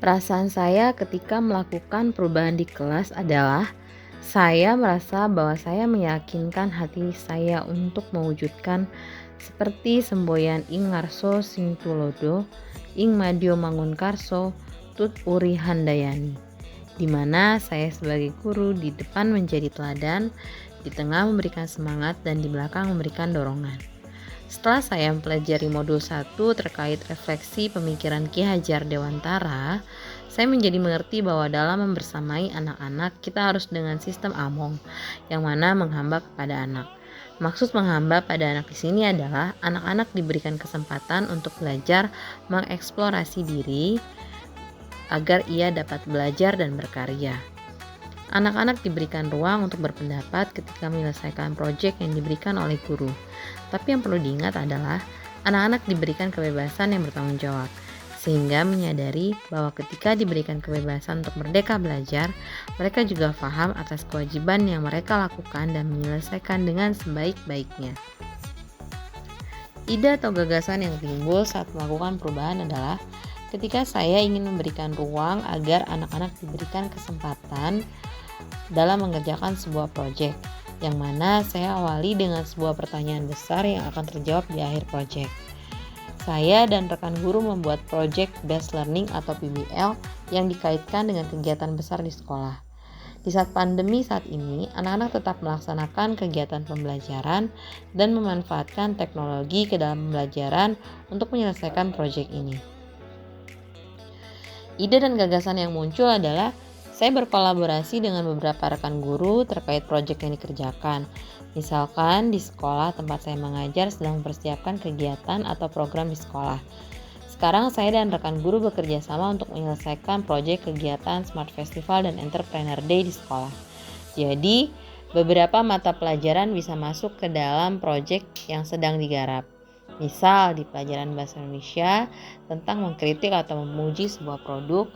Perasaan saya ketika melakukan perubahan di kelas adalah saya merasa bahwa saya meyakinkan hati saya untuk mewujudkan seperti semboyan ing ngarso sing tulodo ing madyo mangunkarso tut uri handayani, di mana saya sebagai guru di depan menjadi teladan, di tengah memberikan semangat dan di belakang memberikan dorongan. Setelah saya mempelajari modul 1 terkait refleksi pemikiran Ki Hajar Dewantara, saya menjadi mengerti bahwa dalam membersamai anak-anak kita harus dengan sistem among, yang mana menghamba kepada anak. Maksud menghamba pada anak di sini adalah anak-anak diberikan kesempatan untuk belajar mengeksplorasi diri agar ia dapat belajar dan berkarya. Anak-anak diberikan ruang untuk berpendapat ketika menyelesaikan proyek yang diberikan oleh guru. Tapi yang perlu diingat adalah anak-anak diberikan kebebasan yang bertanggung jawab, sehingga menyadari bahwa ketika diberikan kebebasan untuk merdeka belajar, mereka juga paham atas kewajiban yang mereka lakukan dan menyelesaikan dengan sebaik-baiknya. Ide atau gagasan yang timbul saat melakukan perubahan adalah ketika saya ingin memberikan ruang agar anak-anak diberikan kesempatan dalam mengerjakan sebuah proyek, yang mana saya awali dengan sebuah pertanyaan besar yang akan terjawab di akhir proyek. Saya dan rekan guru membuat proyek Based Learning atau PBL yang dikaitkan dengan kegiatan besar di sekolah. Di saat pandemi saat ini, anak-anak tetap melaksanakan kegiatan pembelajaran dan memanfaatkan teknologi ke dalam pembelajaran untuk menyelesaikan proyek ini. Ide dan gagasan yang muncul adalah saya berkolaborasi dengan beberapa rekan guru terkait proyek yang dikerjakan. Misalkan di sekolah tempat saya mengajar sedang mempersiapkan kegiatan atau program di sekolah. Sekarang saya dan rekan guru bekerja sama untuk menyelesaikan proyek kegiatan Smart Festival dan Entrepreneur Day di sekolah. Jadi, beberapa mata pelajaran bisa masuk ke dalam proyek yang sedang digarap. Misal di pelajaran Bahasa Indonesia tentang mengkritik atau memuji sebuah produk,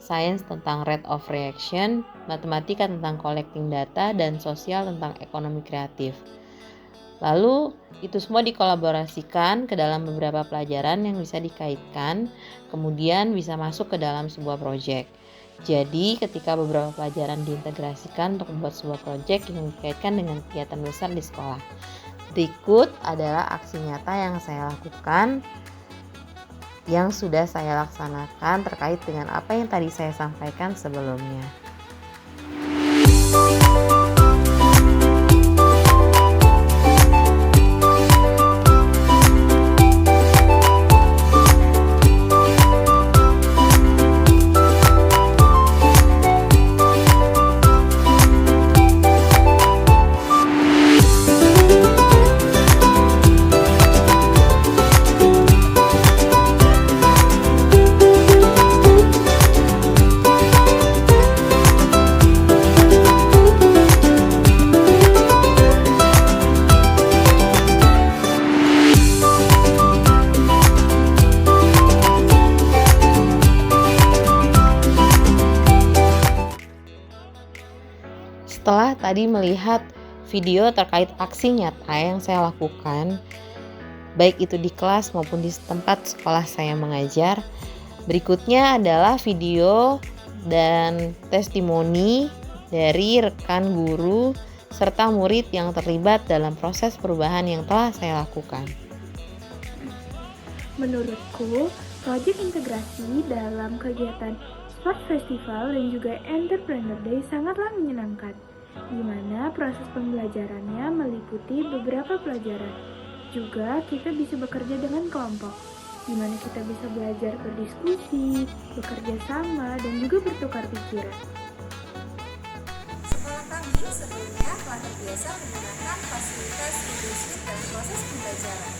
sains tentang rate of reaction, matematika tentang collecting data, dan sosial tentang ekonomi kreatif. Lalu itu semua dikolaborasikan ke dalam beberapa pelajaran yang bisa dikaitkan, kemudian bisa masuk ke dalam sebuah proyek. Jadi ketika beberapa pelajaran diintegrasikan untuk membuat sebuah proyek yang dikaitkan dengan kegiatan besar di sekolah. Berikut adalah aksi nyata yang saya lakukan yang sudah saya laksanakan terkait dengan apa yang tadi saya sampaikan sebelumnya. Setelah tadi melihat video terkait aksi nyata yang saya lakukan, baik itu di kelas maupun di tempat sekolah saya mengajar, berikutnya adalah video dan testimoni dari rekan guru serta murid yang terlibat dalam proses perubahan yang telah saya lakukan. Menurutku, proyek integrasi dalam kegiatan Smart Festival dan juga Entrepreneur Day sangatlah menyenangkan, di mana proses pembelajarannya meliputi beberapa pelajaran. Juga kita bisa bekerja dengan kelompok, di mana kita bisa belajar berdiskusi, bekerja sama, dan juga bertukar pikiran. Sekolah kami sebelumnya telah terbiasa menggunakan fasilitas Google Suite dalam proses pembelajaran.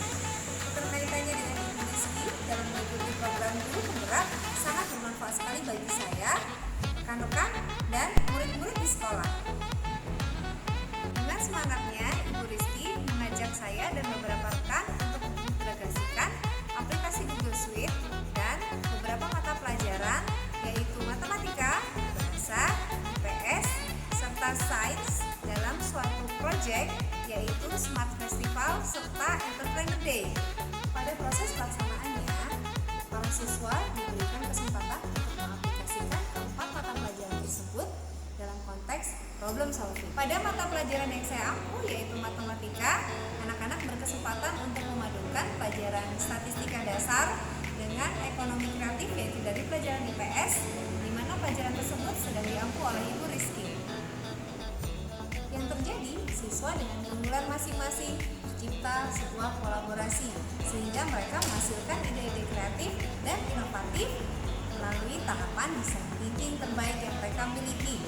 Keterkaitannya dengan Indonesia dalam mengikuti program guru penggerak sangat bermanfaat sekali bagi saya, rekan-rekan, dan murid-murid di sekolah. Dengan semangatnya, Ibu Rizky mengajak saya dan beberapa rekan untuk mengintegrasikan aplikasi Google Suite dan beberapa mata pelajaran yaitu matematika, bahasa, IPS, serta sains dalam suatu proyek yaitu Smart Festival serta Entrepreneur Day. Pada proses pelaksanaannya, para siswa diberikan kesempatan untuk mengaplikasikan Pada mata pelajaran yang saya ampu yaitu matematika, anak-anak berkesempatan untuk memadukan pelajaran statistika dasar dengan ekonomi kreatif yaitu dari pelajaran IPS, di mana pelajaran tersebut sedang diampu oleh Ibu Rizky. Yang terjadi, siswa dengan keunggulan masing-masing tercipta sebuah kolaborasi sehingga mereka menghasilkan ide-ide kreatif dan inovatif melalui tahapan desain thinking terbaik yang mereka miliki.